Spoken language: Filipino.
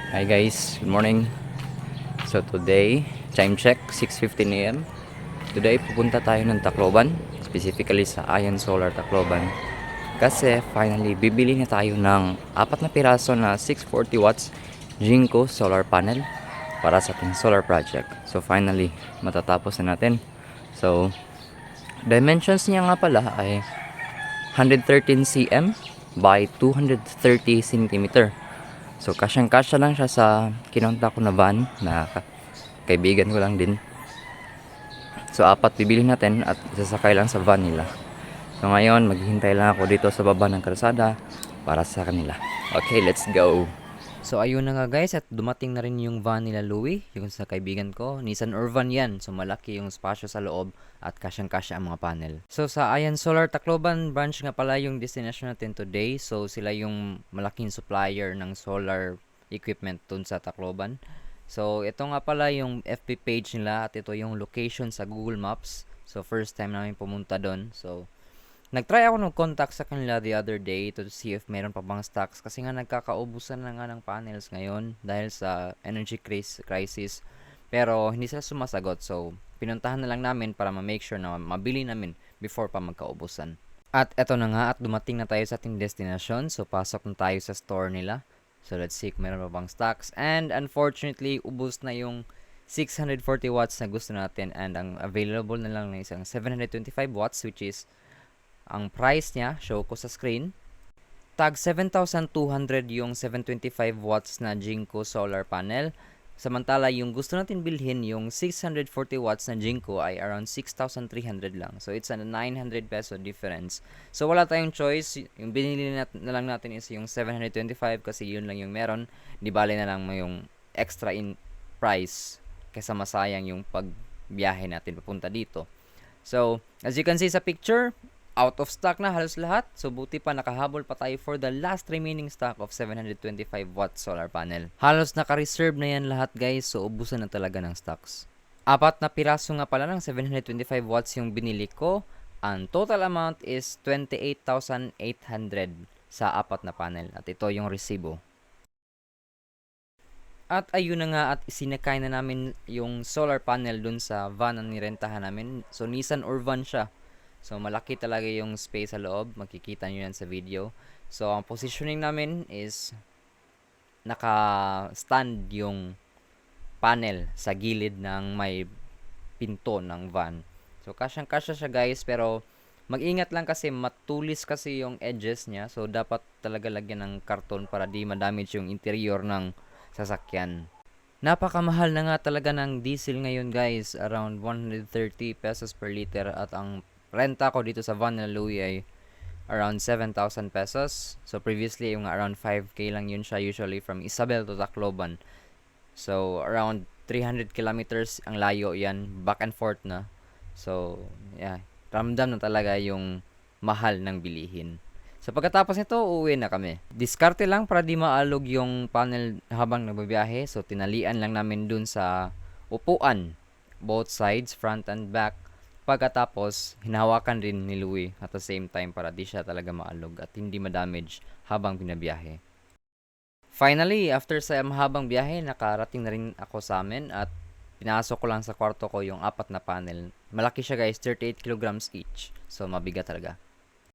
Hi guys, good morning. So today, time check 6:15 AM. Today pupunta tayo ng Tacloban, specifically sa Ion Solar Tacloban. Kasi finally bibili na tayo ng apat na piraso na 640 watts Jinko solar panel para sa ating solar project. So finally matatapos na natin. So dimensions niya nga pala ay 113 cm by 230 cm. So kasyang-kasya lang siya sa kinontak ko na van na kaibigan ko lang din. So apat bibili natin at sasakay lang sa van nila. So ngayon maghihintay lang ako dito sa baba ng kalsada para sa kanila. Okay, let's go. So ayun na nga guys, at dumating na rin yung van nila Louie, yung sa kaibigan ko. Nissan Urban yan, so malaki yung spasyo sa loob at kasyang-kasya ang mga panel. So sa Ion Solar Tacloban branch nga pala yung destination natin today. So sila yung malaking supplier ng solar equipment dun sa Tacloban. So ito nga pala yung FB page nila at ito yung location sa Google Maps. So first time namin pumunta doon. So nag-try ako ng contact sa kanila the other day to see if meron pa bang stocks kasi nga nagkakaubusan na nga ng panels ngayon dahil sa energy crisis. Pero hindi sila sumasagot, so pinuntahan na lang namin para ma-make sure na mabili namin before pa magkaubusan. At eto na nga, at dumating na tayo sa ating destination, so pasok na tayo sa store nila. So let's see kung meron pa bang stocks. And unfortunately, ubos na yung 640 watts na gusto natin, and ang available na lang na isang 725 watts, which is ang price niya, show ko sa screen. Tag 7,200 yung 725 watts na Jinko solar panel. Samantala, yung gusto natin bilhin, yung 640 watts na Jinko ay around 6,300 lang. So, it's a 900 peso difference. So, wala tayong choice. Yung binili na lang natin is yung 725 kasi yun lang yung meron. Di bale na lang mo yung extra in price kaysa masayang yung pagbiyahe natin papunta dito. So, as you can see sa picture, out of stock na halos lahat. So buti pa nakahabol pa tayo for the last remaining stock of 725 watt solar panel. Halos naka-reserve na yan lahat guys. So ubusan na talaga ng stocks. Apat na piraso nga pala ng 725 watts yung binili ko. Ang total amount is 28,800 sa apat na panel. At ito yung resibo. At ayun na nga, at isinakay na namin yung solar panel dun sa van na nirentahan namin. So Nissan Urban siya. So, malaki talaga yung space sa loob. Makikita nyo yan sa video. So, ang positioning namin is naka-stand yung panel sa gilid ng may pinto ng van. So, kasyang-kasya siya guys. Pero, mag-ingat lang kasi matulis kasi yung edges niya. So, dapat talaga lagyan ng karton para di ma-damage yung interior ng sasakyan. Napakamahal na nga talaga ng diesel ngayon guys. Around 130 pesos per liter. At ang renta ko dito sa van na Louie ay around 7,000 pesos. So previously yung around 5k lang yun siya usually from Isabel to Tacloban. So around 300 kilometers ang layo yan, back and forth na. So yeah, ramdam na talaga yung mahal ng bilihin. So pagkatapos nito, uuwi na kami. Diskarte lang para di maalog yung panel habang nagbabiyahe. So tinalian lang namin dun sa upuan, both sides, front and back. Pagkatapos, hinahawakan rin ni Louie at the same time para di siya talaga maalog at hindi ma-damage habang binabiyahe. Finally, after sa mahabang biyahe, nakarating na rin ako sa amin at pinasok ko lang sa kwarto ko yung apat na panel. Malaki siya guys, 38 kilograms each. So, mabigat talaga.